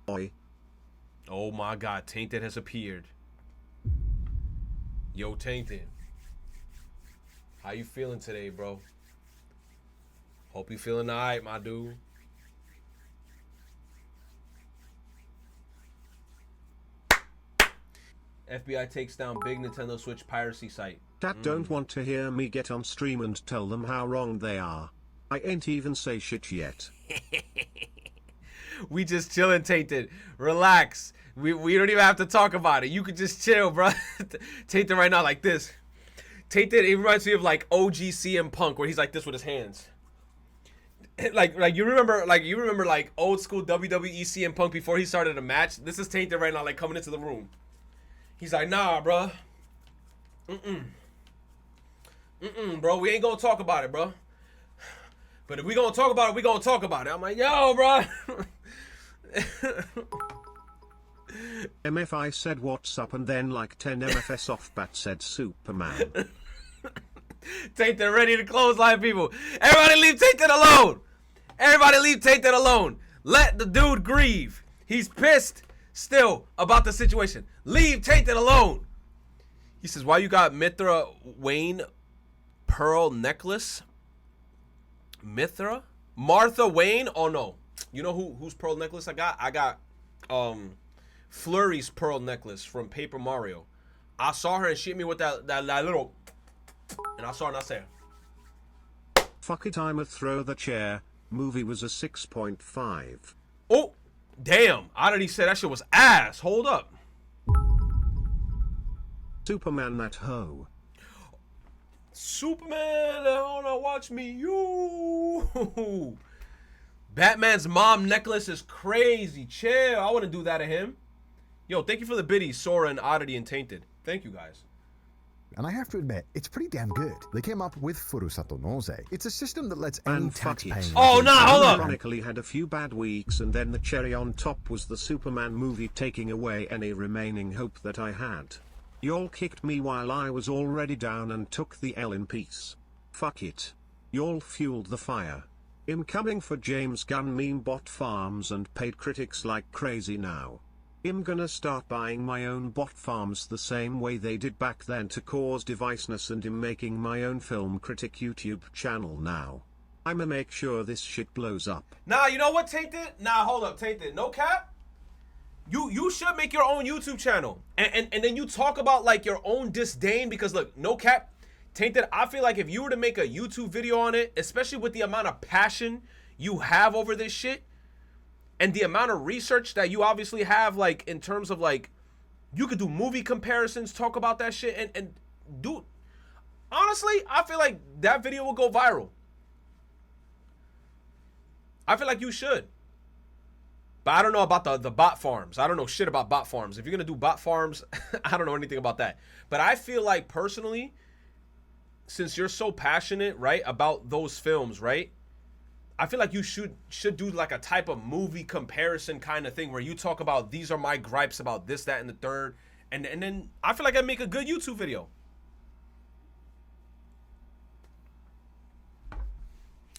Oi. Oh my God, Tainted has appeared. Yo, Tainted. How you feeling today, bro? Hope you feeling alright, my dude. FBI takes down big Nintendo Switch piracy site. Chat don't want to hear me get on stream and tell them how wrong they are. I ain't even say shit yet. We just chilling, Tainted. Relax. We don't even have to talk about it. You could just chill, bro. Tainted right now like this. Tainted, it reminds me of like OG CM Punk, where he's like this with his hands. Like you remember like old school WWE CM Punk before he started a match. This is Tainted right now, like coming into the room. He's like, nah, bro. Bro. We ain't gonna talk about it, bro. But if we gonna talk about it, we gonna talk about it. I'm like, yo, bro. MFI said what's up and then like 10 MFS off bat said Superman. Tainted ready to close line, people. Everybody leave Tainted alone. Everybody leave Tainted alone. Let the dude grieve. He's pissed still about the situation. Leave Tainted alone. He says, why you got Mithra Wayne pearl necklace? Mithra? Martha Wayne? Oh no. You know whose pearl necklace I got? I got Flurry's pearl necklace from Paper Mario. I saw her and she hit me with that little, and I saw her and I said, fuck it, I'ma throw the chair. Movie was a 6.5. oh, damn. I already said that shit was ass. Hold up. Superman that hoe. Superman, hold on, watch me. You. Batman's mom necklace is crazy. Chill. I want to do that to him. Yo, thank you for the biddies, Sora and Oddity and Tainted. Thank you, guys. And I have to admit, it's pretty damn good. They came up with Furusato Nose. It's a system that lets any tax-paying... Oh, no, hold up. Ironically had a few bad weeks, and then the cherry on top was the Superman movie taking away any remaining hope that I had. Y'all kicked me while I was already down and took the L in peace. Fuck it. Y'all fueled the fire. I'm coming for James Gunn meme bot farms and paid critics like crazy now. I'm gonna start buying my own bot farms the same way they did back then to cause divisiveness, and I'm making my own film critic YouTube channel now. I'ma make sure this shit blows up. Nah, you know what, Tainted? Nah, hold up, Tainted. No cap. You should make your own YouTube channel. And then you talk about like your own disdain, because look, no cap, Tainted, I feel like if you were to make a YouTube video on it, especially with the amount of passion you have over this shit, and the amount of research that you obviously have, like, in terms of, like, you could do movie comparisons, talk about that shit, and dude, honestly, I feel like that video will go viral. I feel like you should. But I don't know about the bot farms. I don't know shit about bot farms. If you're going to do bot farms, I don't know anything about that. But I feel like, personally, since you're so passionate, right, about those films, right, I feel like you should do like a type of movie comparison kind of thing where you talk about, these are my gripes about this, that, and the third. And then I feel like I'd make a good YouTube video.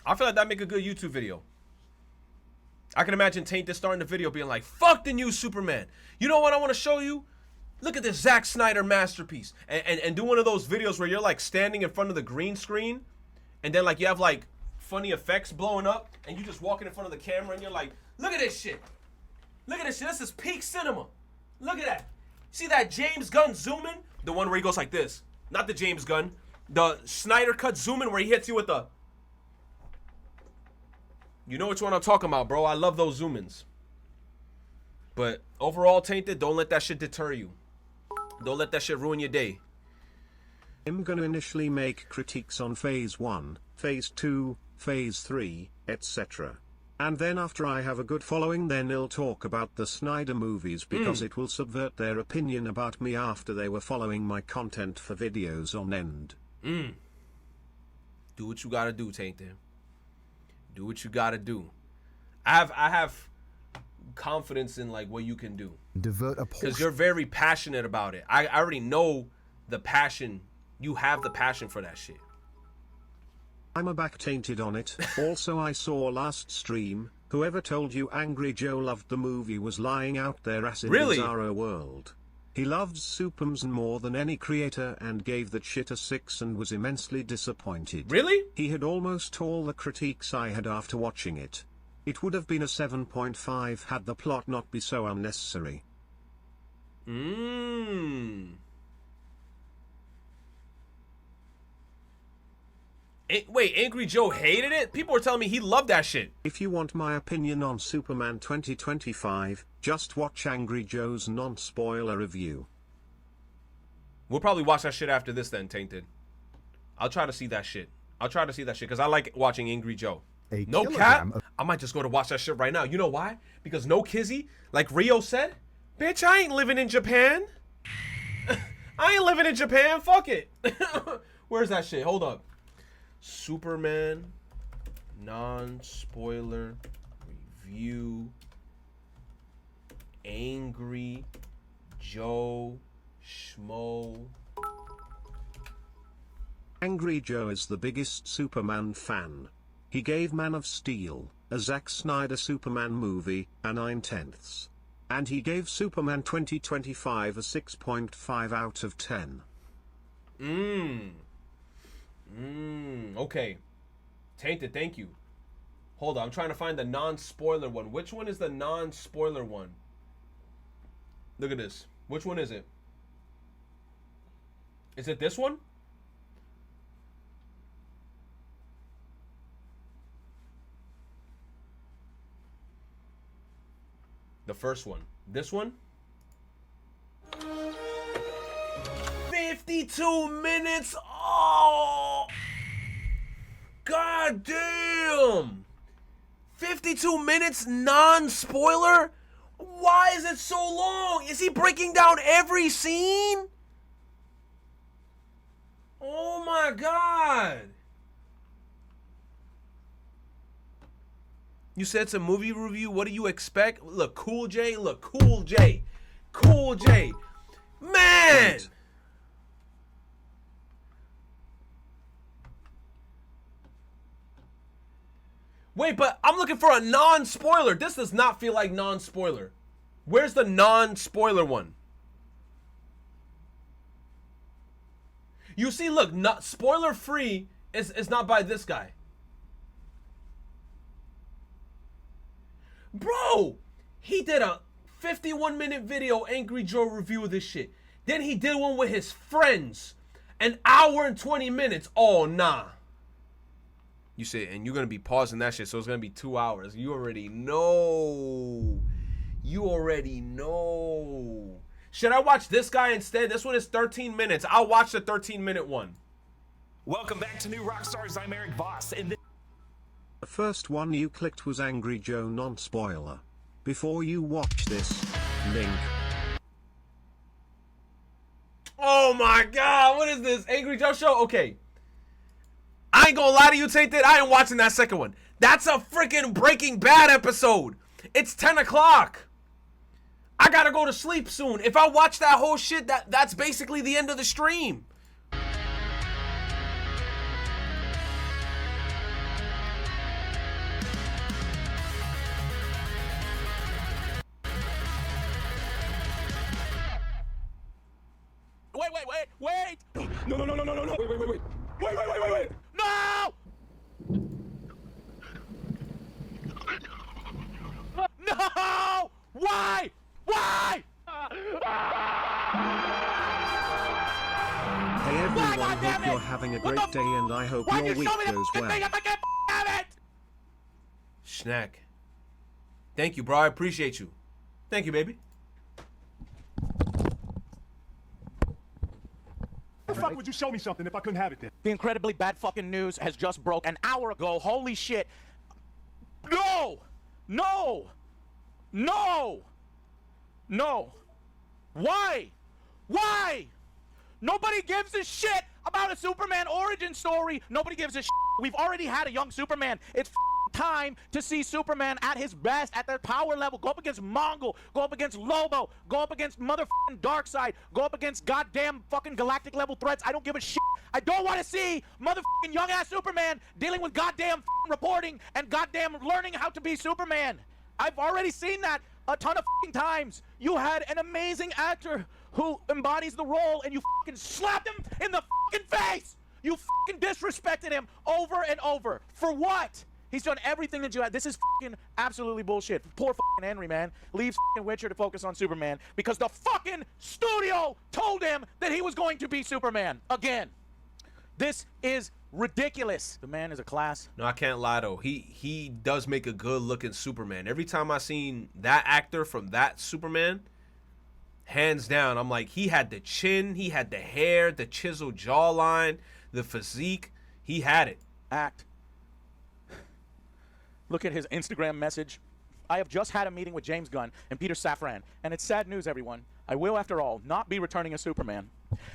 I feel like that'd make a good YouTube video. I can imagine Tainted starting the video being like, fuck the new Superman. You know what I want to show you? Look at this Zack Snyder masterpiece. And do one of those videos where you're like standing in front of the green screen, and then like you have like funny effects blowing up, and you just walking in front of the camera and you're like, look at this shit. Look at this shit. This is peak cinema. Look at that. See that James Gunn zoom in? The one where he goes like this. Not the James Gunn. The Snyder cut zoom in where he hits you with the... You know which one I'm talking about, bro. I love those zoom ins. But overall, Tainted, don't let that shit deter you. Don't let that shit ruin your day. I'm gonna initially make critiques on Phase 1, Phase 2, Phase 3, etc. And then after I have a good following, then I'll talk about the Snyder movies, because it will subvert their opinion about me after they were following my content for videos on end. Do what you gotta do, Tainted. Do what you gotta do. I have confidence in like what you can do. Divert a portion. Because you're very passionate about it. I already know the passion. You have the passion for that shit. I'm a back Tainted on it. Also, I saw last stream, Whoever told you Angry Joe loved the movie was lying out their ass in Really? Bizarro world. He loves Superman more than any creator and gave that shit a 6 and was immensely disappointed. Really? He had almost all the critiques I had after watching it. It would have been a 7.5 had the plot not be so unnecessary. Wait, Angry Joe hated it? People were telling me he loved that shit. If you want my opinion on Superman 2025, just watch Angry Joe's non-spoiler review. We'll probably watch that shit after this then, Tainted. I'll try to see that shit. Because I like watching Angry Joe. No cap, I might just go to watch that shit right now. You know why? Because no kizzy, like Rio said, bitch, I ain't living in Japan. I ain't living in Japan, fuck it. Where's that shit? Hold up. Superman non-spoiler review. Angry Joe Schmo. Angry Joe is the biggest Superman fan. He gave Man of Steel, a Zack Snyder Superman movie, a 9/10. And he gave Superman 2025 a 6.5 out of 10. Okay. Tainted, thank you. Hold on, I'm trying to find the non-spoiler one. Which one is the non-spoiler one? Look at this. Which one is it? Is it this one? The first one. This one? 52 minutes. Oh! God damn! 52 minutes non-spoiler? Why is it so long? Is he breaking down every scene? Oh my God. You said it's a movie review. What do you expect? Look, Cool J. Look, Cool J. Cool J. Man! Right. Wait, but I'm looking for a non-spoiler. This does not feel like non-spoiler. Where's the non-spoiler one? You see, look, not spoiler-free is not by this guy. Bro, he did a 51-minute video Angry Joe review of this shit. Then he did one with his friends. An hour and 20 minutes. Oh, nah. You say, and you're going to be pausing that shit, so it's going to be 2 hours. You already know. You already know. Should I watch this guy instead? This one is 13 minutes. I'll watch the 13-minute one. Welcome back to New Rockstars. I'm Eric Voss, and The first one you clicked was Angry Joe non-spoiler. Before you watch this, link. Oh my God, what is this? Angry Joe show? Okay. I ain't gonna lie to you, Tainted. I ain't watching that second one. That's a freaking Breaking Bad episode. It's 10 o'clock. I gotta go to sleep soon. If I watch that whole shit, that's basically the end of the stream. Wait! No! Wait! No! No! Why? Hey everyone, hope you're having a great day and I hope your week goes well. Schnack. Thank you, bro. I appreciate you. Thank you, baby. How the fuck would you show me something if I couldn't have it then? The incredibly bad fucking news has just broke an hour ago. Holy shit. No! Why? Nobody gives a shit about a Superman origin story. Nobody gives a shit. We've already had a young Superman. It's time to see Superman at his best, at their power level. Go up against Mongol, go up against Lobo, go up against motherfucking Darkseid, go up against goddamn fucking galactic level threats. I don't give a shit. I don't want to see motherfucking young ass Superman dealing with goddamn reporting and goddamn learning how to be Superman. I've already seen that a ton of times. You had an amazing actor who embodies the role, and you fucking slapped him in the fucking face. You fucking disrespected him over and over. For what? He's done everything that you had. This is fucking absolutely bullshit. Poor fucking Henry, man. Leaves fucking Witcher to focus on Superman because the fucking studio told him that he was going to be Superman again. This is ridiculous. The man is a class. No, I can't lie though. He does make a good looking Superman. Every time I seen that actor from that Superman, hands down, I'm like, he had the chin, he had the hair, the chiseled jawline, the physique. He had it. Act. Look at his Instagram message. I have just had a meeting with James Gunn and Peter Safran, and it's sad news, everyone. I will, after all, not be returning as Superman.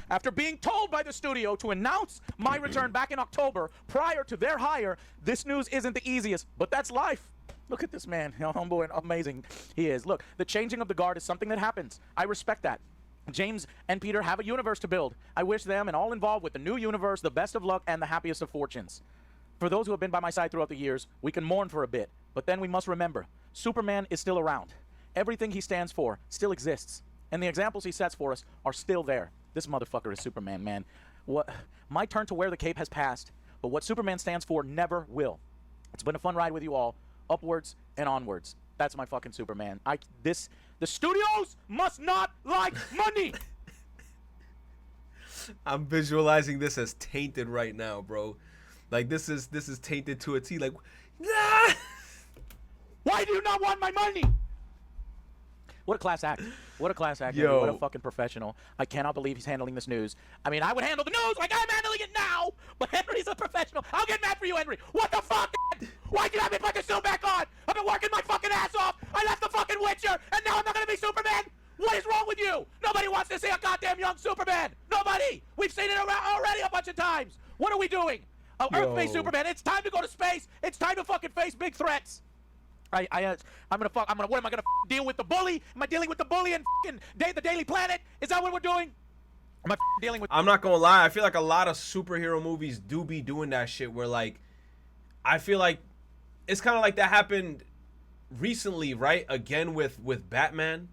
After being told by the studio to announce my return back in October prior to their hire, this news isn't the easiest, but that's life. Look at this man, how humble and amazing he is. Look, the changing of the guard is something that happens. I respect that. James and Peter have a universe to build. I wish them and all involved with the new universe the best of luck and the happiest of fortunes. For those who have been by my side throughout the years, we can mourn for a bit, but then we must remember, Superman is still around. Everything he stands for still exists, and the examples he sets for us are still there. This motherfucker is Superman, man. What? My turn to wear the cape has passed, but what Superman stands for never will. It's been a fun ride with you all, upwards and onwards. That's my fucking Superman. The studios must not like money. I'm visualizing this as tainted right now, bro. Like this is tainted to a T. Like, nah! Why do you not want my money? What a class act. What a class act. Yo. What a fucking professional. I cannot believe he's handling this news. I mean, I would handle the news like I'm handling it now, but Henry's a professional. I'll get mad for you, Henry. What the fuck? Why'd you have me put the suit back on? I've been working my fucking ass off. I left the fucking Witcher, and now I'm not gonna be Superman? What is wrong with you? Nobody wants to see a goddamn young Superman. Nobody. We've seen it already a bunch of times. What are we doing? Oh, Earth-based Superman. It's time to go to space. It's time to fucking face big threats. What am I gonna deal with the bully? Am I dealing with the bully and the Daily Planet? Is that what we're doing? Am I dealing with? I'm not gonna lie. I feel like a lot of superhero movies do be doing that shit. Where like, I feel like it's kind of like that happened recently, right? Again with Batman,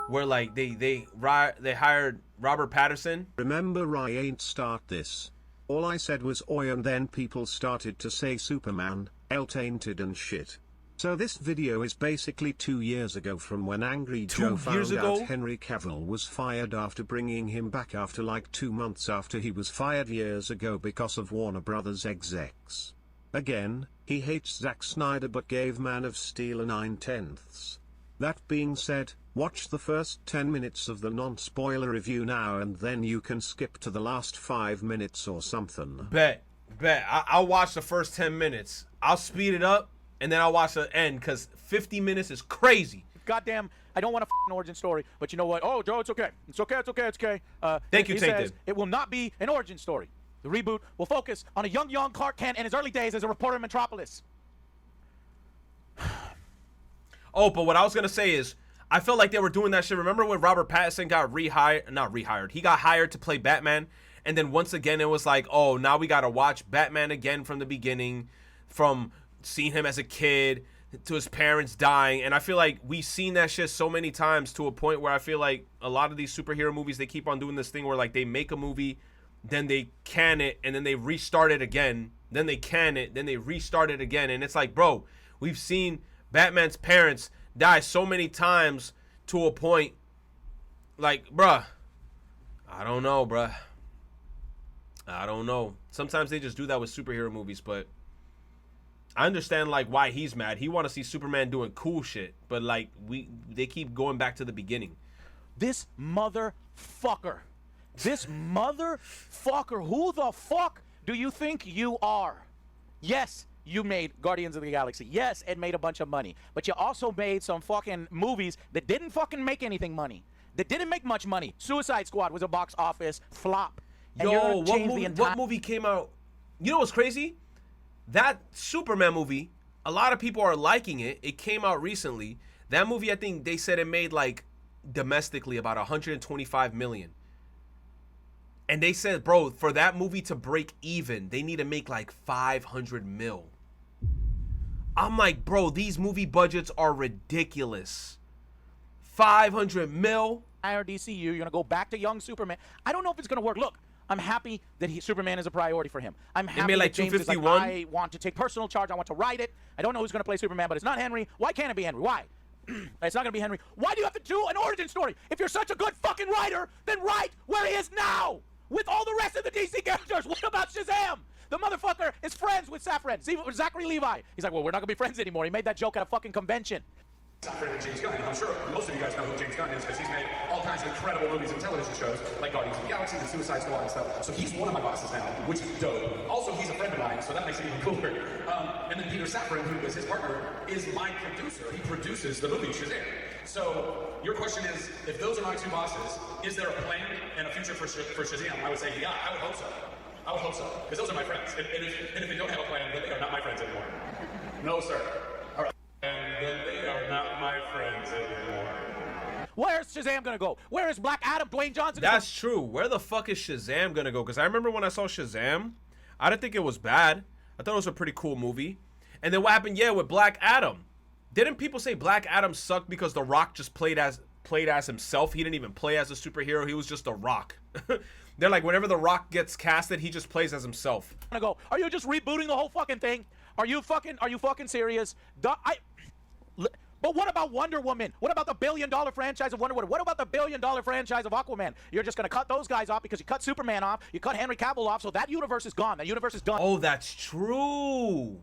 where like they hired Robert Pattinson. Remember, I ain't start this. All I said was oi, and then people started to say Superman, tainted and shit. So this video is basically 2 years ago from when Angry Joe found out Henry Cavill was fired after bringing him back after like 2 months after he was fired years ago because of Warner Brothers execs. Again, he hates Zack Snyder but gave Man of Steel a 9/10. That being said, watch the first 10 minutes of the non-spoiler review now and then you can skip to the last 5 minutes or something. Bet. I'll watch the first 10 minutes. I'll speed it up. And then I'll watch the end because 50 minutes is crazy. Goddamn, I don't want a f***ing origin story, but you know what? Oh, Joe, it's okay. It's okay. Thank you, he Tainted. says it will not be an origin story. The reboot will focus on a young Clark Kent in his early days as a reporter in Metropolis. Oh, but what I was going to say is, I felt like they were doing that shit. Remember when Robert Pattinson got rehired? He got hired to play Batman. And then once again, it was like, oh, now we got to watch Batman again from the beginning, from seeing him as a kid to his parents dying. And I feel like we've seen that shit so many times to a point where I feel like a lot of these superhero movies, they keep on doing this thing where like they make a movie, then they can it, and then they restart it again, then they can it, then they restart it again. And it's like, bro, we've seen Batman's parents die so many times to a point like, bruh, I don't know, bruh. I don't know. Sometimes they just do that with superhero movies, but I understand like why he's mad. He want to see Superman doing cool shit, but like they keep going back to the beginning. This motherfucker. Who the fuck do you think you are? Yes, you made Guardians of the Galaxy. Yes, it made a bunch of money. But you also made some fucking movies that didn't fucking make anything money. That didn't make much money. Suicide Squad was a box office flop. And yo, what movie came out? You know what's crazy? That Superman movie, a lot of people are liking it. It came out recently. That movie, I think they said it made like domestically about 125 million. And they said, bro, for that movie to break even, they need to make like 500 mil. I'm like, bro, these movie budgets are ridiculous. 500 mil? Or DCU, you're going to go back to young Superman. I don't know if it's going to work. Look, I'm happy that Superman is a priority for him. I'm happy like that James is like, 251? I want to take personal charge. I want to write it. I don't know who's going to play Superman, but it's not Henry. Why can't it be Henry? Why? It's not going to be Henry. Why do you have to do an origin story? If you're such a good fucking writer, then write where he is now with all the rest of the DC characters. What about Shazam? The motherfucker is friends with Safran. Zachary Levi. He's like, well, we're not going to be friends anymore. He made that joke at a fucking convention. Safran and James Gunn. I'm sure most of you guys know who James Gunn is because he's made all kinds of incredible movies and television shows like Guardians of the Galaxy and Suicide Squad and stuff. So he's one of my bosses now, which is dope. Also, he's a friend of mine, so that makes it even cooler. And then Peter Safran, who is his partner, is my producer. He produces the movie Shazam. So your question is, if those are my two bosses, is there a plan and a future for Shazam? I would say, yeah, I would hope so. I would hope so, because those are my friends. And if they don't have a plan, then they are not my friends anymore. No, sir. All right. And then they are not my friends anymore. Where's Shazam gonna go? Where is Black Adam, Dwayne Johnson? That's true. Where the fuck is Shazam gonna go? Because I remember when I saw Shazam, I didn't think it was bad. I thought it was a pretty cool movie. And then what happened, yeah, with Black Adam? Didn't people say Black Adam sucked because The Rock just played as himself? He didn't even play as a superhero. He was just The Rock. They're like, whenever The Rock gets casted, he just plays as himself. Gonna go. Are you just rebooting the whole fucking thing? Are you fucking serious? But what about Wonder Woman? What about the billion-dollar franchise of Wonder Woman? What about the billion-dollar franchise of Aquaman? You're just gonna cut those guys off because you cut Superman off, you cut Henry Cavill off, so that universe is gone. That universe is done. Oh, that's true.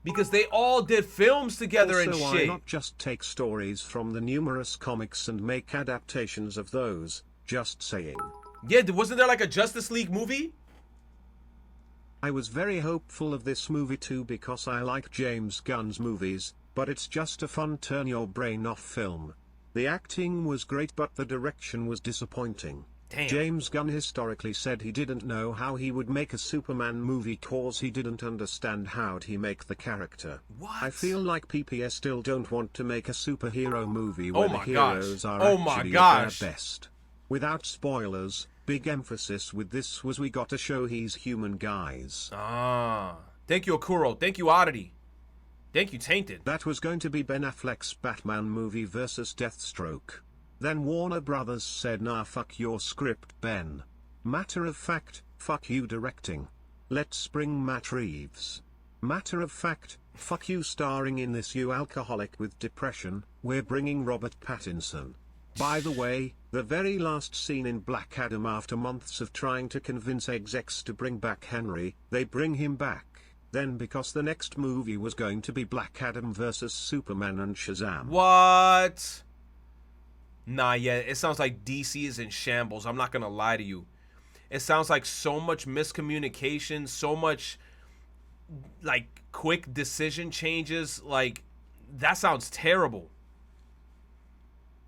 Because they all did films together Also, and why shit. not just take stories from the numerous comics and make adaptations of those? Just saying. Yeah, wasn't there like a Justice League movie? I was very hopeful of this movie too because I like James Gunn's movies, but it's just a fun turn your brain off film. The acting was great but the direction was disappointing. Damn. James Gunn historically said he didn't know how he would make a Superman movie cause he didn't understand how'd he make the character. What? I feel like PPS still don't want to make a superhero movie where the my heroes gosh. are Oh my actually gosh. at their best. Without spoilers, big emphasis with this was we got to show he's human, guys. Ah. Thank you, Akuro. Thank you, Oddity. Thank you, Tainted. That was going to be Ben Affleck's Batman movie versus Deathstroke. Then Warner Brothers said, nah, fuck your script, Ben. Matter of fact, fuck you directing. Let's bring Matt Reeves. Matter of fact, fuck you starring in this, you alcoholic with depression. We're bringing Robert Pattinson. By the way, the very last scene in Black Adam, after months of trying to convince execs to bring back Henry, they bring him back. Then because the next movie was going to be Black Adam versus Superman and Shazam. What? Nah, yeah, it sounds like DC is in shambles. I'm not gonna lie to you. It sounds like so much miscommunication, so much like quick decision changes. Like, that sounds terrible.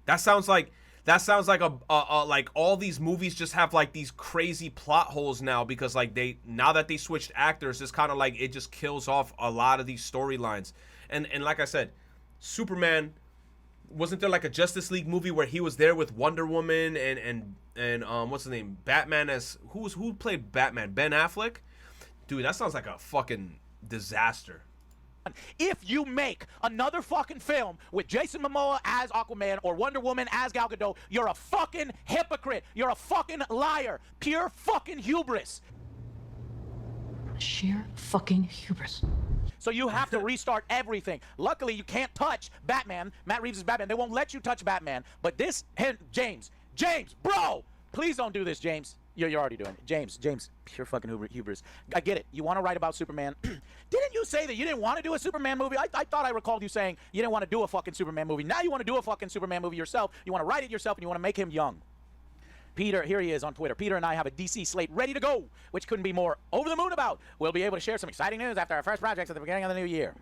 That sounds like a like all these movies just have like these crazy plot holes now because like now that they switched actors, it's kind of like it just kills off a lot of these storylines. And like I said, Superman, wasn't there like a Justice League movie where he was there with Wonder Woman and what's his name, Batman, as who played Batman? Ben Affleck? Dude, that sounds like a fucking disaster. If you make another fucking film with Jason Momoa as Aquaman or Wonder Woman as Gal Gadot, you're a fucking hypocrite. You're a fucking liar. Pure fucking hubris. Sheer fucking hubris. So you have to restart everything. Luckily, you can't touch Batman. Matt Reeves is Batman. They won't let you touch Batman. But this, James, bro, please don't do this, James. You're already doing it. James, pure fucking hubris. I get it. You want to write about Superman. Didn't you say that you didn't want to do a Superman movie? I thought I recalled you saying you didn't want to do a fucking Superman movie. Now you want to do a fucking Superman movie yourself. You want to write it yourself and you want to make him young. Peter, here he is on Twitter. Peter and I have a DC slate ready to go, which couldn't be more over the moon about. We'll be able to share some exciting news after our first projects at the beginning of the new year.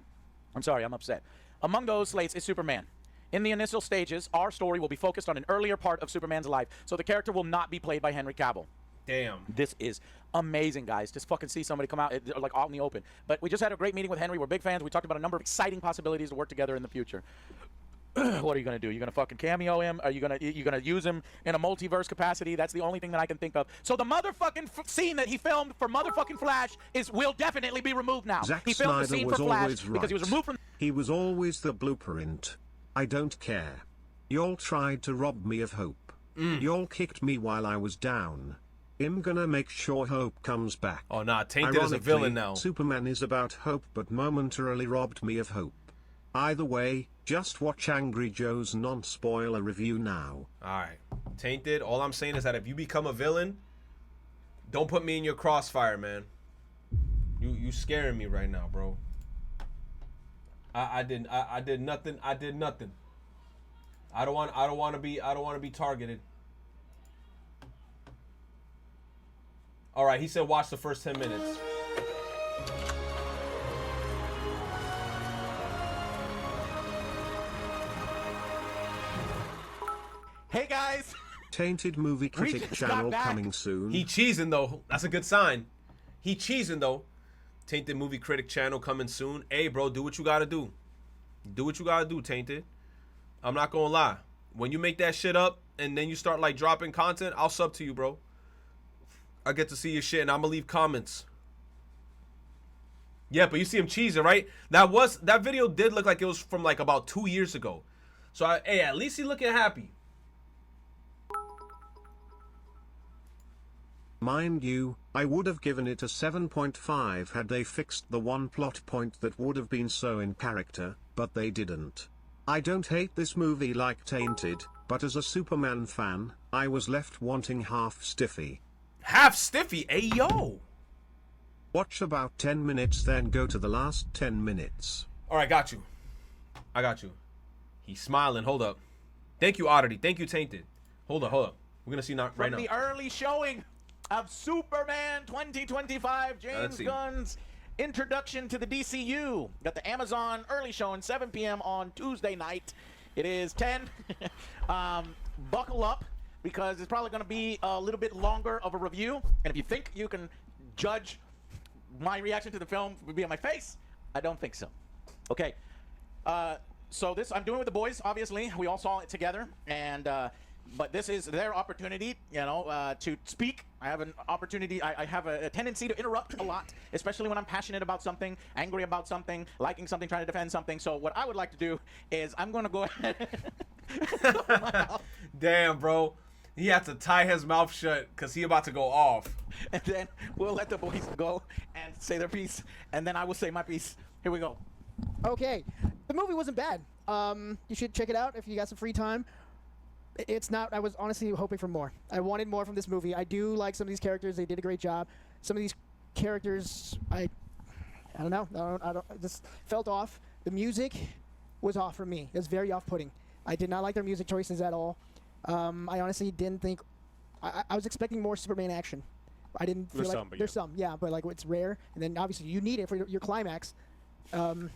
I'm sorry, I'm upset. Among those slates is Superman. In the initial stages, our story will be focused on an earlier part of Superman's life, so the character will not be played by Henry Cavill. Damn. This is amazing, guys. Just fucking see somebody come out like out in the open. But we just had a great meeting with Henry. We're big fans. We talked about a number of exciting possibilities to work together in the future. What are you gonna do? You're gonna fucking cameo him? Are you gonna use him in a multiverse capacity? That's the only thing that I can think of. So the motherfucking scene that he filmed for motherfucking Flash will definitely be removed now. Zack He filmed the Snyder scene was for Flash always right. because he was removed from. He was always the blueprint. I don't care. Y'all tried to rob me of hope. Y'all kicked me while I was down. I'm gonna make sure hope comes back. Oh nah, Tainted is a villain now. Superman is about hope but momentarily robbed me of hope. Either way, just watch Angry Joe's non-spoiler review now. Alright. Tainted, all I'm saying is that if you become a villain, don't put me in your crossfire, man. You scaring me right now, bro. I did nothing. I did nothing. I don't want to be targeted. All right, he said watch the first 10 minutes. Hey guys. Tainted Movie Critic just got channel back. coming soon. He cheesing though. That's a good sign. He cheesing though. Tainted Movie Critic channel coming soon. Hey, bro, do what you gotta do. Do what you gotta do, Tainted. I'm not gonna lie. When you make that shit up and then you start like dropping content, I'll sub to you, bro. I get to see your shit and I'm gonna leave comments. Yeah, but you see him cheesing, right? That video did look like it was from like about 2 years ago. So hey, at least he looking happy. Mind you, I would have given it a 7.5 had they fixed the one plot point that would have been so in character, but they didn't. I don't hate this movie like Tainted, but as a Superman fan, I was left wanting half stiffy. Half stiffy, hey yo. Watch about 10 minutes then go to the last 10 minutes. Alright, got you. I got you. He's smiling, hold up. Thank you, Oddity. Thank you, Tainted. Hold up. We're gonna see right now. From the early showing of Superman 2025, James Gunn's introduction to the DCU. Got the Amazon early showing, 7 p.m. on Tuesday night. It is 10. Buckle up, because it's probably going to be a little bit longer of a review. And if you think you can judge my reaction to the film via my face, I don't think so. Okay. So this I'm doing with the boys, obviously. We all saw it together. And but this is their opportunity, you know, to speak. I have an opportunity. I have a tendency to interrupt a lot, especially when I'm passionate about something, angry about something, liking something, trying to defend something. So what I would like to do is I'm going to go ahead. Damn, bro. He had to tie his mouth shut because he about to go off. And then we'll let the boys go and say their piece. And then I will say my piece. Here we go. Okay. The movie wasn't bad. You should check it out if you got some free time. It's not. I was honestly hoping for more. I wanted more from this movie. I do like some of these characters. They did a great job. Some of these characters, I don't know. I don't. It just felt off. The music was off for me. It was very off-putting. I did not like their music choices at all. I honestly didn't think. I was expecting more Superman action. I didn't feel like there's some, yeah, but like it's rare, and then obviously you need it for your climax. Not in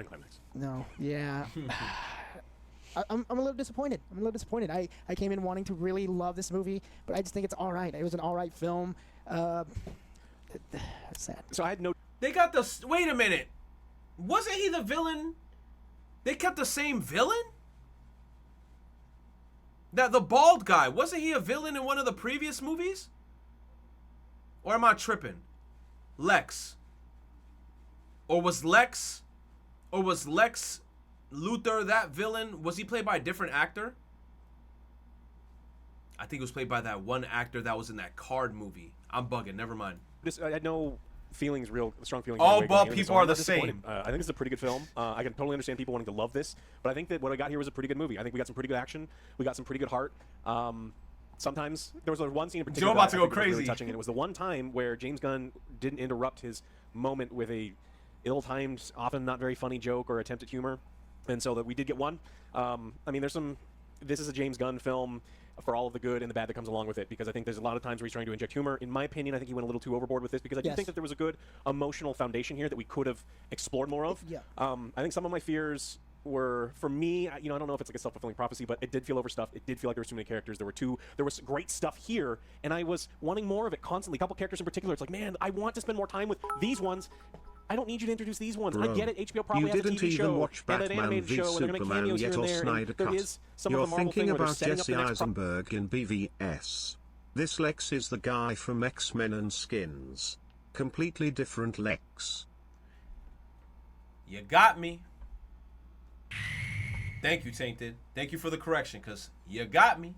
climax. No, yeah. I'm a little disappointed. I came in wanting to really love this movie, but I just think it's all right. It was an all right film. Sad. So I had no. They got the. Wait a minute. Wasn't he the villain? They kept the same villain? The bald guy, wasn't he a villain in one of the previous movies? Or am I tripping? Lex. Or was Lex Luthor that villain? Was he played by a different actor? I think it was played by that one actor that was in that Card movie. I'm bugging, never mind. I had no feelings, real strong feelings. All but people are the same. I think it's a pretty good film. I can totally understand people wanting to love this, but I think that what I got here was a pretty good movie. I think we got some pretty good action. We got some pretty good heart. Sometimes there was one scene in particular. Joe about to go was crazy. really touching, and it was the one time where James Gunn didn't interrupt his moment with a ill-timed, often not very funny joke or attempt at humor, and so that we did get one. I mean, there's some. This is a James Gunn film for all of the good and the bad that comes along with it, because I think there's a lot of times where he's trying to inject humor. In my opinion, I think he went a little too overboard with this, because I do think that there was a good emotional foundation here that we could have explored more of. Yeah. I think some of my fears were, for me, I don't know if it's like a self-fulfilling prophecy, but it did feel overstuffed. It did feel like there was too many characters. There was great stuff here, and I was wanting more of it constantly. A couple characters in particular, it's like, man, I want to spend more time with these ones. I don't need you to introduce these ones. Bro, I get it. HBO probably has a didn't TV even show watch and an Batman animated v show, and they're going to make Superman cameos yet here or and there. Snyder And there Cut. is some You're of the Marvel thinking thing where they're about setting up Jesse the next Eisenberg in BVS. This Lex is the guy from X-Men and Skins. Completely different Lex. You got me. Thank you, Tainted. Thank you for the correction, because you got me.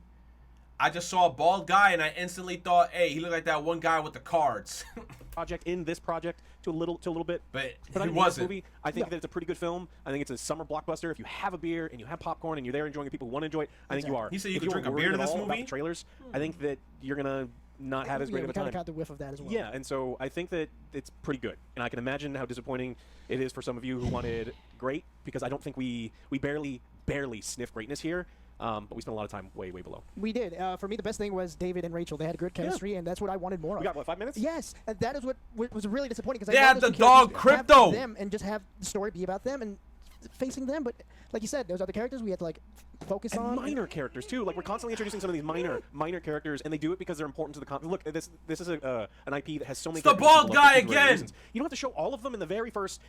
I just saw a bald guy, and I instantly thought, hey, he looked like that one guy with the cards. project in this project to a little bit, But I he mean, wasn't. This movie, I think that it's a pretty good film. I think it's a summer blockbuster. If you have a beer and you have popcorn and you're there enjoying the people who want to enjoy it, I think you are. He said you if could you're drink a worried beer in at this all about movie? the trailers, I think that you're gonna not have as great of a we kind time. of got the whiff of that as well. Yeah, and so I think that it's pretty good, and I can imagine how disappointing it is for some of you who wanted great, because I don't think we barely sniff greatness here. But we spent a lot of time way below. We did. For me, the best thing was David and Rachel. They had good chemistry, and that's what I wanted more of. We got, what, 5 minutes? Yes, and that is what was really disappointing, because They I had wanted the those dog characters to have Crypto. them and just have the story be about them and facing them. But like you said, those other characters we had to like focus And on. minor characters too. Like, we're constantly introducing some of these minor characters, and they do it because they're important to the comic. Look, this is an IP that has so many. It's the characters bald people love guy for the right again! reasons. You don't have to show all of them in the very first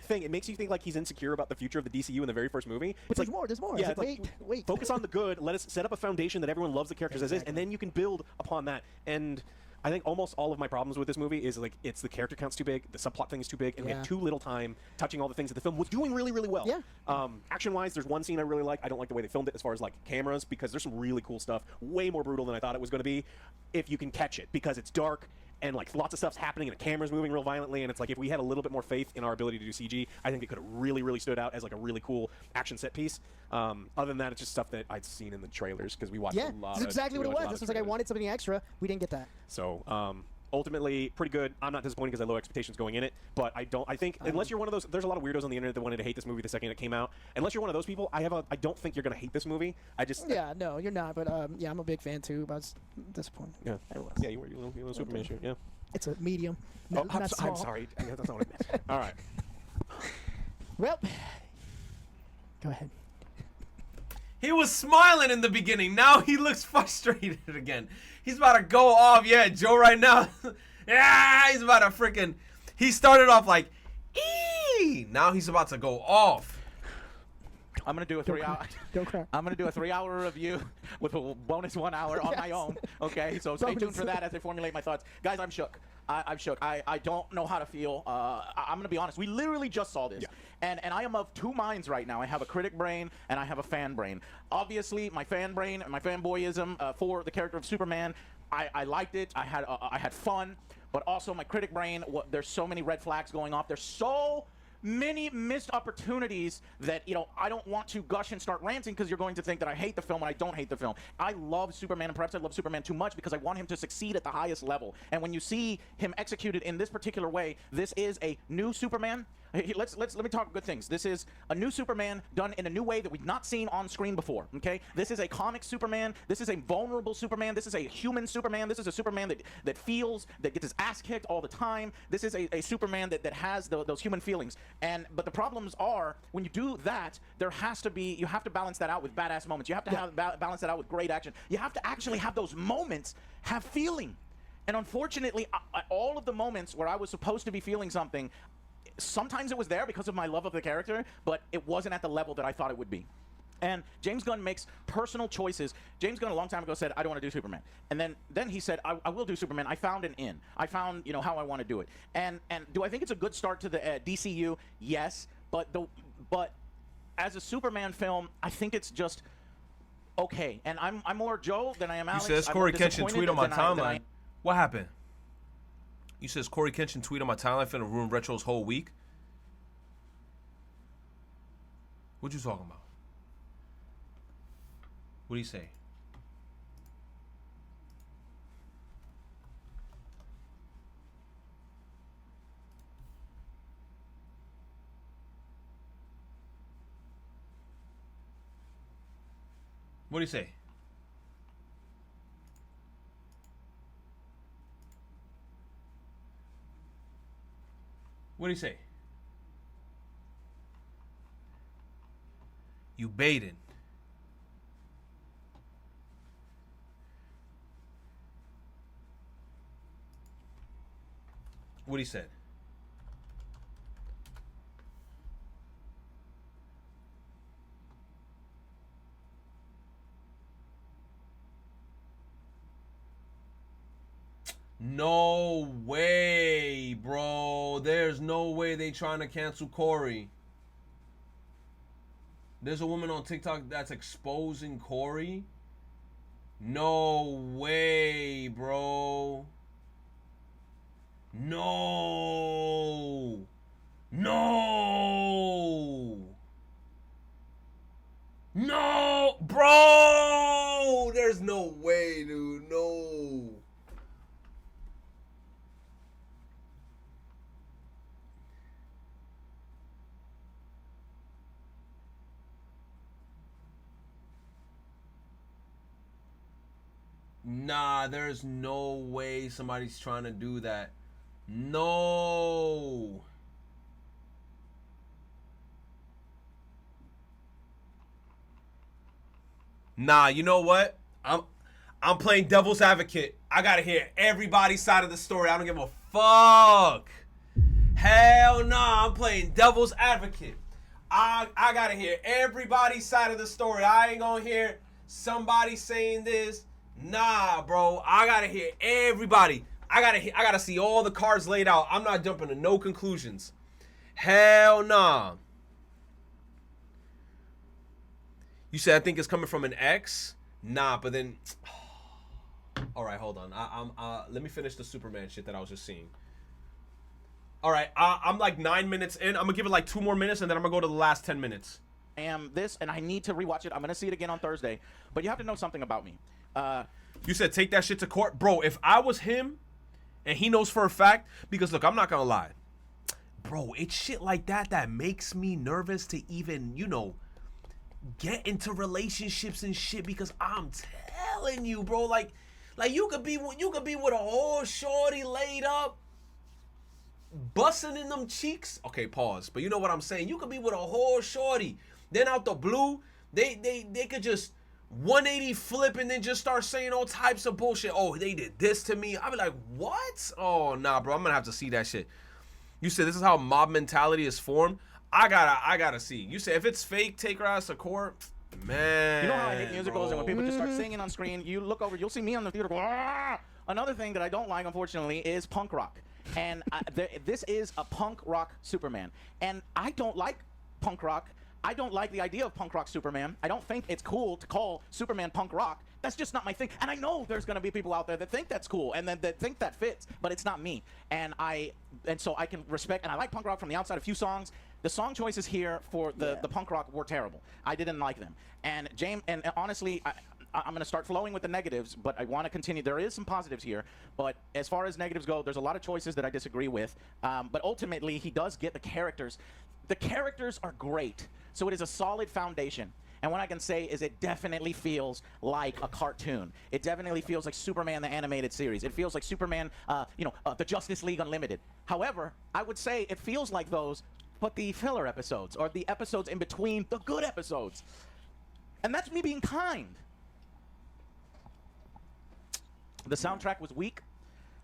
thing. It makes you think like he's insecure about the future of the DCU in the very first movie. But there's more. There's more. Yeah, It's like, wait. Focus on the good. Let us set up a foundation that everyone loves the characters as is, and then you can build upon that. And I think almost all of my problems with this movie is like it's the character count's too big, the subplot thing is too big, and we Yeah. had too little time touching all the things that the film was doing really well. Yeah. Action-wise, there's one scene I really like. I don't like the way they filmed it as far as like cameras, because there's some really cool stuff, way more brutal than I thought it was going to be, if you can catch it, because it's dark and like lots of stuff's happening and the camera's moving real violently, and it's like if we had a little bit more faith in our ability to do CG, I think it could have really stood out as like a really cool action set piece. Other than that, it's just stuff that I'd seen in the trailers, because we watched Yeah, a lot. that's exactly what it was. This was like I wanted something extra. We didn't get that. So ultimately, pretty good. I'm not disappointed because I had low expectations going in it, but I think unless you're one of those, there's a lot of weirdos on the internet that wanted to hate this movie the second it came out. Unless you're one of those people, I don't think you're gonna hate this movie. Yeah, no, you're not. But yeah, I'm a big fan too. But I was disappointed. Yeah, I was. yeah, you were a Superman shirt. Yeah. It's a medium. Oh, No, not I'm small. sorry. Yeah, that's not what I meant. All right. Well, go ahead. He was smiling in the beginning. Now he looks frustrated again. He's about to go off. Yeah, Joe right now. Yeah, he's about to freaking. He started off like, ee. Now he's about to go off. I'm gonna do a 3 hour. Don't cry. I'm gonna do a 3 hour review with a bonus 1 hour on my Yes. own. Okay, so stay tuned Bonus. for that as I formulate my thoughts, guys. I'm shook. I'm shook. I don't know how to feel. I'm gonna be honest. We literally just saw this, and I am of two minds right now. I have a critic brain and I have a fan brain. Obviously, my fan brain and my fanboyism for the character of Superman. I liked it. I had fun, but also my critic brain. There's so many red flags going off. There's so many missed opportunities that, I don't want to gush and start ranting, because you're going to think that I hate the film, and I don't hate the film. I love Superman, and perhaps I love Superman too much because I want him to succeed at the highest level. And when you see him executed in this particular way, this is a new Superman. Let me talk good things. This is a new Superman done in a new way that we've not seen on screen before. Okay, this is a comic Superman. This is a vulnerable Superman. This is a human Superman. This is a Superman that feels, that gets his ass kicked all the time. This is a Superman that has those human feelings. But the problems are, when you do that, you have to balance that out with badass moments. You have to balance that out with great action. You have to actually have those moments have feeling. And unfortunately, all of the moments where I was supposed to be feeling something, sometimes it was there because of my love of the character, but it wasn't at the level that I thought it would be. And James Gunn makes personal choices. James Gunn a long time ago said, I don't want to do Superman. And then he said, I will do Superman. I found an in. I found, how I want to do it. And do I think it's a good start to the DCU? Yes. But as a Superman film, I think it's just okay. And I'm more Joe than I am Alex. You says I'm Corey more Kenshin tweet on my disappointed than I- timeline. What happened? You says Corey Kenshin tweet on my timeline finna ruin Retro's whole week? What you talking about? What do you say? What do you say? What do you say? You baiting. What he said. No way, bro. There's no way they trying to cancel Corey. There's a woman on TikTok that's exposing Corey. No way, bro. No. No. No, bro. There's no way, dude. No. Nah, there's no way somebody's trying to do that. No. Nah, you know what? I'm playing devil's advocate. I gotta hear everybody's side of the story. I don't give a fuck. Hell nah, I'm playing devil's advocate. I gotta hear everybody's side of the story. I ain't gonna hear somebody saying this. Nah, bro. I gotta hear everybody. I gotta see all the cards laid out. I'm not jumping to no conclusions. Hell nah. You said I think it's coming from an ex? Nah, but then all right, hold on. Let me finish the Superman shit that I was just seeing. All right, I'm like 9 minutes in. I'm gonna give it like 2 more minutes, and then I'm gonna go to the last 10 minutes. And I need to rewatch it. I'm gonna see it again on Thursday. But you have to know something about me. You said take that shit to court, bro. If I was him, and he knows for a fact, because look, I'm not gonna lie, bro. It's shit like that makes me nervous to even, you know, get into relationships and shit. Because I'm telling you, bro, like you could be with a whole shorty laid up, busting in them cheeks. Okay, pause. But you know what I'm saying. You could be with a whole shorty, then out the blue, they could just 180 flip and then just start saying all types of bullshit. Oh, they did this to me. I'll be like, what? Oh, nah, bro. I'm gonna have to see that shit. You said this is how mob mentality is formed. I gotta see. You said if it's fake, take her ass to court. Man. You know how I hate musicals, and when people just start singing on screen, you look over, you'll see me on the theater go, ah! Another thing that I don't like, unfortunately, is punk rock. And this is a punk rock Superman. And I don't like punk rock. I don't like the idea of punk rock Superman. I don't think it's cool to call Superman punk rock. That's just not my thing. And I know there's going to be people out there that think that's cool and that think that fits, but it's not me. And so I can respect, and I like punk rock from the outside. A few songs. The song choices here for the punk rock were terrible. I didn't like them. And honestly, I'm going to start flowing with the negatives, but I want to continue. There is some positives here, but as far as negatives go, there's a lot of choices that I disagree with. But ultimately, he does get the characters. The characters are great, so it is a solid foundation. And what I can say is it definitely feels like a cartoon. It definitely feels like Superman the animated series. It feels like Superman, the Justice League Unlimited. However, I would say it feels like those, but the filler episodes, or the episodes in between the good episodes. And that's me being kind. The soundtrack was weak.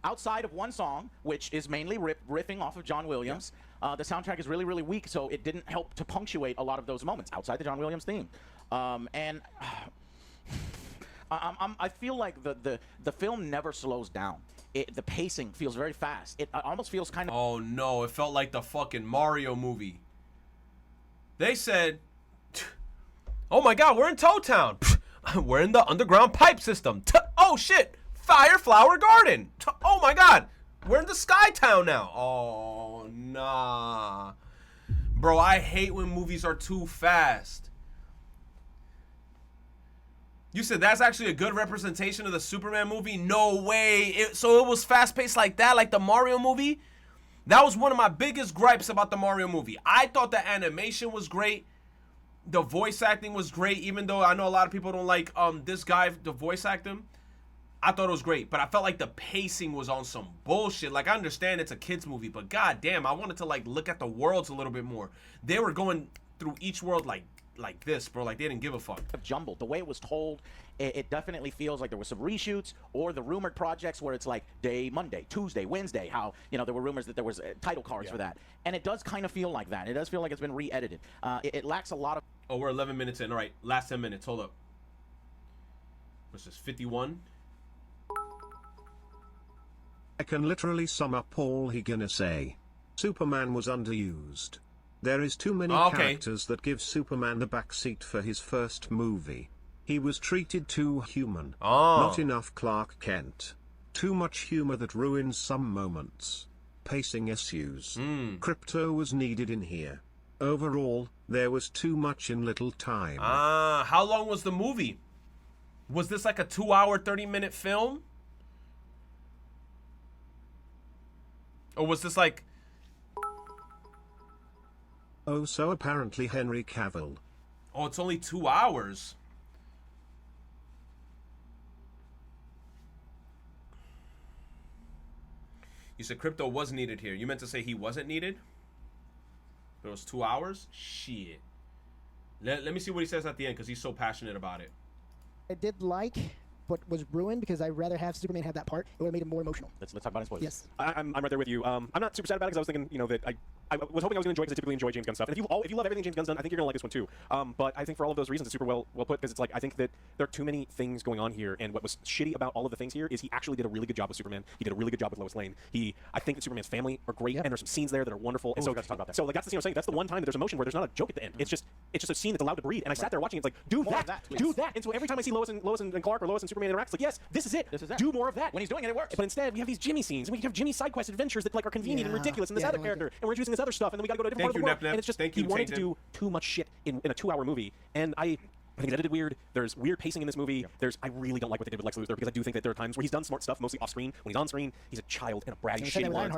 Outside of one song, which is mainly riffing off of John Williams, the soundtrack is really, really weak, so it didn't help to punctuate a lot of those moments outside the John Williams theme. I feel like the film never slows down. The pacing feels very fast. It almost feels kind of... Oh, no. It felt like the fucking Mario movie. They said, oh, my God, we're in Toad Town. We're in the underground pipe system. Oh, shit. Fire Flower Garden. Oh my God, we're in the Sky Town now. Oh nah, bro. I hate when movies are too fast. You said that's actually a good representation of the Superman movie? No way. So it was fast paced like that, like the Mario movie. That was one of my biggest gripes about the Mario movie. I thought the animation was great. The voice acting was great, even though I know a lot of people don't like this guy to voice act him. I thought it was great, but I felt like the pacing was on some bullshit. Like, I understand it's a kid's movie, but goddamn, I wanted to, like, look at the worlds a little bit more. They were going through each world, like like this, bro. Like they didn't give a fuck. Jumbled. The way it was told, it definitely feels like there was some reshoots or the rumored projects where it's like Monday, Tuesday, Wednesday. How there were rumors that there was title cards for that, and it does kind of feel like that. It does feel like it's been re-edited. It lacks a lot of. Oh, we're 11 minutes in. All right, last 10 minutes. Hold up. What's this? 51. I can literally sum up all he gonna say. Superman was underused. There is too many characters that give Superman the backseat for his first movie. He was treated too human. Not enough Clark Kent. Too much humor that ruins some moments. Pacing issues. Crypto was needed in here. Overall, there was too much in little time. How long was the movie? Was this like a 2-hour, 30-minute film? Or was this like... Oh, so apparently Henry Cavill. Oh, it's only 2 hours. You said crypto was needed here. You meant to say he wasn't needed? But it was 2 hours? Shit. Let me see what he says at the end, because he's so passionate about it. I did like, but was ruined because I'd rather have Superman have that part. It would have made it more emotional. Let's talk about it. Spoilers. Yes. I'm right there with you. I'm not super sad about it because I was thinking, that I was hoping I was going to enjoy it because I typically enjoy James Gunn stuff. And if you love everything James Gunn's done, I think you're going to like this one too. But I think for all of those reasons, it's super well put because it's like I think that there are too many things going on here. And what was shitty about all of the things here is he actually did a really good job with Superman. He did a really good job with Lois Lane. I think that Superman's family are great, and there's some scenes there that are wonderful. And so let's talk about that. So like that's the scene I was saying. That's the one time that there's emotion where there's not a joke at the end. It's just a scene that's allowed to breathe. And I sat there watching. It's like do that. And so every time I see Lois and Clark or Lois and Superman interact, it's like yes, this is it. Do more of that. When he's doing it, it works. But instead, we have these Jimmy scenes, and we have Jimmy side quest adventures that like are convenient and ridiculous, and this other character, and we're introducing this other stuff, and then we got to go to a different part of the world. And it's just he wanted to do too much shit in a 2-hour movie, and I think it's edited weird. There's weird pacing in this movie. I really don't like what they did with Lex Luthor because I do think that there are times where he's done smart stuff, mostly off screen. When he's on screen, he's a child and a bratty shitty one.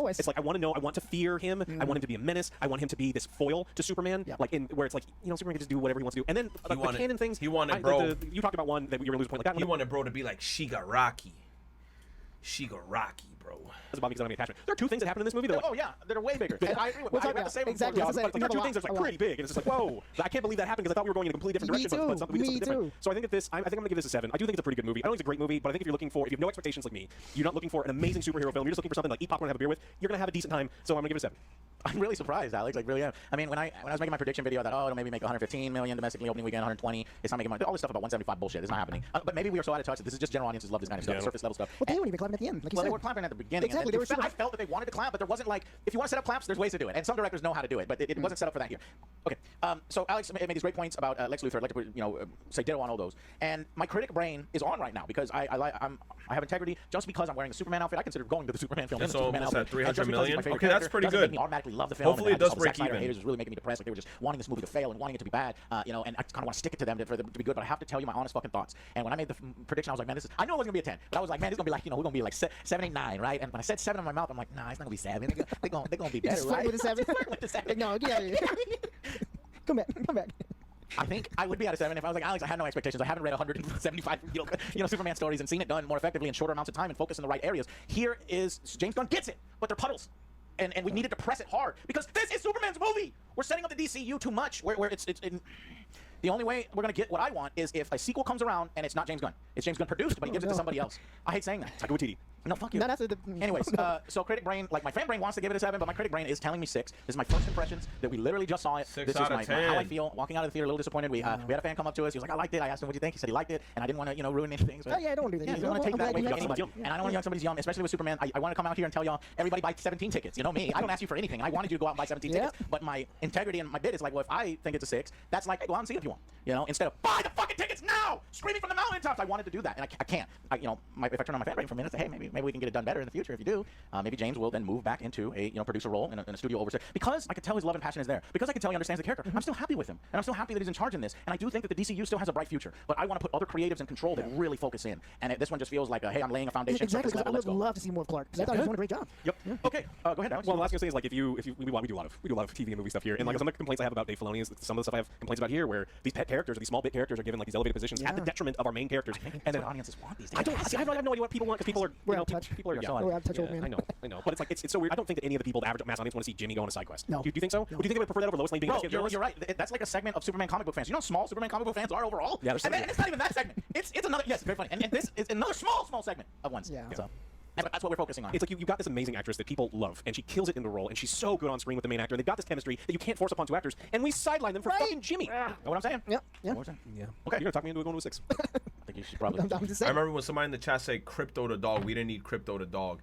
It's like I want to know. I want to fear him. I want him to be a menace. I want him to be this foil to Superman. Like where it's like Superman can just do whatever he wants to do. And then the canon things. He wanted bro. You talked about one that you were losing point like that. He wanted bro to be like Shigaraki, bro. That's about me because I don't have any attachment. There are two things that happen in this movie. They're way bigger. I agree with that. Exactly. But there are two things that's like pretty big, and it's just like whoa. I can't believe that happened because I thought we were going in a completely different direction. But something we did something different. So I think that I think I'm gonna give this a 7. I do think it's a pretty good movie. I don't think it's a great movie, but I think if you have no expectations like me, you're not looking for an amazing superhero film. You're just looking for something like eat popcorn and have a beer with. You're gonna have a decent time. So I'm gonna give it a 7. I'm really surprised, Alex. Like, really am. I mean, when I was making my prediction video, I thought, it'll maybe make 115 million domestically opening weekend, 120. It's not making money. All this stuff about 175 bullshit. It's not happening. But maybe we are so out of touch that this is just general audiences love this kind of stuff, surface level stuff. Well, they weren't even clapping at the end. Like you said. They were clapping at the beginning. Exactly. I felt that they wanted to clap, but there wasn't like, if you want to set up claps, there's ways to do it. And some directors know how to do it, but it wasn't set up for that here. Okay. So Alex made these great points about Lex Luthor. I'd like to say ditto on all those. And my critic brain is on right now because I have integrity. Just because I'm wearing a Superman outfit, I consider going to the Superman film. It's almost at 300 million. Okay, that's pretty good. Make me automatically love the film. Hopefully it does break even. Haters was really making me depressed. Like they were just wanting this movie to fail and wanting it to be bad. And I kind of want to stick it to them for them to be good. But I have to tell you my honest fucking thoughts. And when I made the prediction, I was like, man, I know it was gonna be a 10, but I was like, man, it's gonna be like, we're gonna be like 7, 8, 9, right? And when I said 7 in my mouth, I'm like, nah, it's not gonna be 7. They're gonna be better, right? With the 7. No, get out of here. Come back. I think I would be at a 7 if I was like, Alex, I had no expectations. I haven't read 175 Superman stories and seen it done more effectively in shorter amounts of time and focus in the right areas. Here is James Gunn gets it, but they're puddles. And we needed to press it hard because this is Superman's movie. We're setting up the DCU too much where it's the only way we're going to get what I want is if a sequel comes around and it's not James Gunn. It's James Gunn produced, but he gives it to somebody else. I hate saying that. Taika Waititi. No, fuck you. No, that's Anyways, so critic brain, like my fan brain wants to give it a 7, but my critic brain is telling me 6. This is my first impressions that we literally just saw it. 6 this out is of 10. how I feel. Walking out of the theater a little disappointed. We had a fan come up to us. He was like, I liked it. I asked him, what do you think? He said he liked it, and I didn't want to ruin anything. So, I don't want to do that. I don't want to take that away from anybody. And I don't want to young somebody's young, especially with Superman. I want to come out here and tell y'all, everybody buy 17 tickets. You know me. I don't ask you for anything. I wanted you to go out and buy 17 tickets. But my integrity and my bid is like, well, if I think it's a 6, that's like, go out and see it if you want. Instead of buy the fucking tickets now, screaming from the mountaintops. I wanted to do that, and I can't. If I turn on my fan brain for a minute, say, hey, maybe we can get it done better in the future. If you do, maybe James will then move back into a producer role in a studio oversight because I could tell his love and passion is there. Because I could tell he understands the character. I'm still happy with him, and I'm still happy that he's in charge in this. And I do think that the DCU still has a bright future. But I want to put other creatives in control that really focus in. And this one just feels like, hey, I'm laying a foundation. Exactly. Because I would love to see more of Clark. Because I thought he was doing a great job. Yep. Okay. Go ahead, Alex. Well, the last thing I say is like if we do a lot of TV and movie stuff here, and like some of the complaints I have about Dave Filoni is some of the stuff I have complaints about here, where these pet characters, or these small bit characters, are given like these elevated positions at the detriment of our main characters. And then audiences want these days. I have no idea what people want, because people are, We're you know, out of touch. people are, so We're out of touch, old man. I know, but it's like it's so weird. I don't think that any of the people, the average mass audience, want to see Jimmy go on a side quest. No. Do you think so? No. Would you think they would prefer that over Lois Lane being Bro, a investigative you're journalist? right. That's like a segment of Superman comic book fans. You know how small Superman comic book fans are overall? Yeah, there's and some- it's not even that segment. It's another, yes, very funny. And this is another small segment of ones. Yeah. So that's what we're focusing on. It's like you got this amazing actress that people love, and she kills it in the role, and she's so good on screen with the main actor, and they've got this chemistry that you can't force upon two actors, and we sideline them for fucking Jimmy. Know what I'm saying? Yep. Yep. Know what I'm saying? Yeah. Okay. You're gonna talk me into going to a 6. I think you should probably. I'm just I saying. remember when somebody in the chat said Crypto the dog. We didn't need Crypto the dog.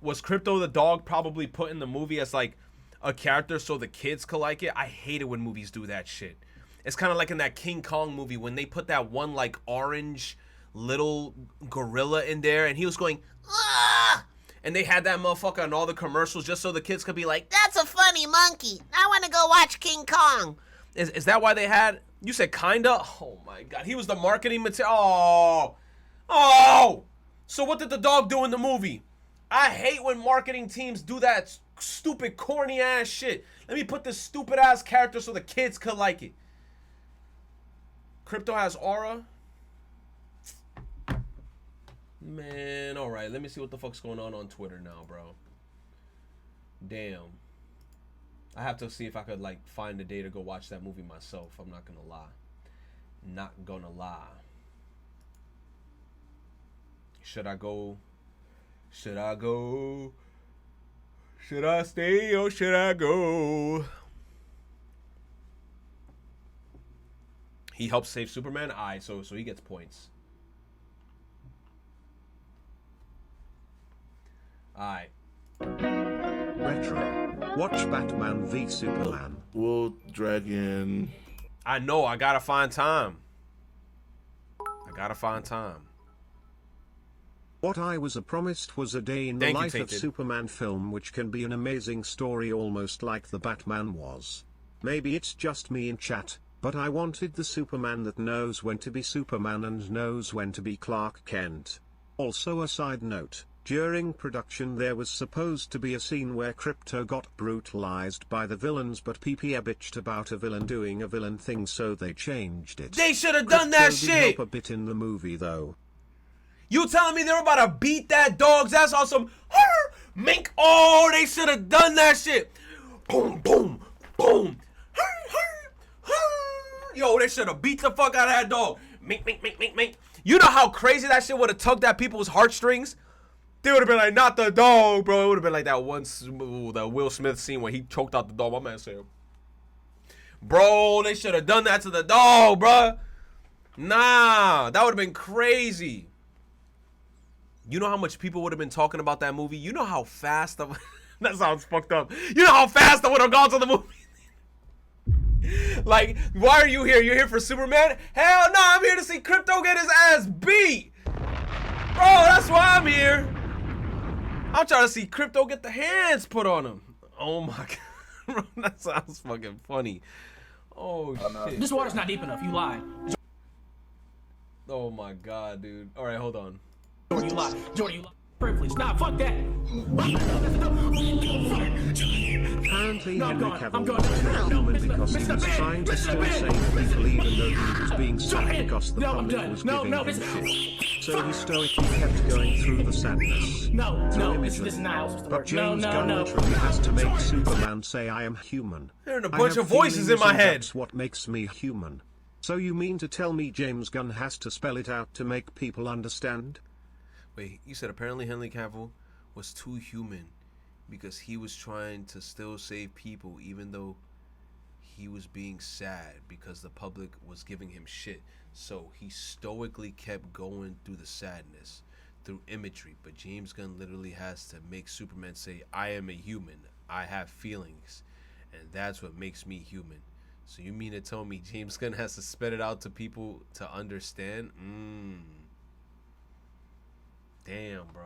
Was Crypto the dog probably put in the movie as like a character so the kids could like it? I hate it when movies do that shit. It's kind of like in that King Kong movie when they put that one like orange little gorilla in there and he was going, ah! And they had that motherfucker on all the commercials just so the kids could be like, that's a funny monkey. I want to go watch King Kong. Is that why they had, you said kinda? Oh my God. He was the marketing material. Oh! So what did the dog do in the movie? I hate when marketing teams do that stupid corny ass shit. Let me put this stupid ass character so the kids could like it. Crypto has aura. Man, alright. Let me see what the fuck's going on Twitter now, bro. Damn. I have to see if I could, like, find a day to go watch that movie myself. I'm not gonna lie. Not gonna lie. Should I go? Should I go? Should I stay or should I go? He helps save Superman? Alright, so he gets points. Alright. Retro. Watch Batman v Superman. We'll drag in. I know, I gotta find time. I gotta find time. What I was promised was a day in the Thank you, life of Tainted. Superman film, which can be an amazing story almost like the Batman was. Maybe it's just me in chat, but I wanted the Superman that knows when to be Superman and knows when to be Clark Kent. Also, a side note, during production there was supposed to be a scene where Krypto got brutalized by the villains, but PP bitched about a villain doing a villain thing, so they changed it. They should have done that Krypto did shit! help a bit in the movie though. You telling me they were about to beat that dog's ass on some mink? Oh, they should have done that shit. Boom, boom, boom. Yo, they should have beat the fuck out of that dog. Mink, mink, mink, mink, mink. You know how crazy that shit would have tugged at people's heartstrings? They would have been like, not the dog, bro. It would have been like that that Will Smith scene where he choked out the dog. My man said, bro, they should have done that to the dog, bro. Nah, that would have been crazy. You know how much people would have been talking about that movie? You know how fast that sounds fucked up. You know how fast I would have gone to the movie? Like, why are you here? You're here for Superman? Hell no, I'm here to see Krypto get his ass beat. Bro, that's why I'm here. I'm trying to see Krypto get the hands put on him. Oh my God. That sounds fucking funny. Oh shit. This water's not deep enough. You lied. Oh my God, dude. All right, hold on. Jordan, you lied. Jordan, you lied. Privilege. Nah, fuck that. Apparently No, I'm Henry gone. Cavill I'm gone. was No, human Mr. because he Mr. was Ben, trying to Mr. still Ben. save people even though he was being sad Ben. because the No, I'm public done. was No, giving no, him this- shit. So he stoically kept going through the sadness. No, through no, imagery. this is not how it's supposed to But work. James No, Gunn no. literally has to make Superman say I am human. Hearing a I bunch have of voices in feelings my and head. That's what makes me human. So you mean to tell me James Gunn has to spell it out to make people understand? Wait, you said apparently Henry Cavill was too human because he was trying to still save people even though he was being sad because the public was giving him shit. So he stoically kept going through the sadness, through imagery. But James Gunn literally has to make Superman say, I am a human. I have feelings. And that's what makes me human. So you mean to tell me James Gunn has to spit it out to people to understand? Damn, bro.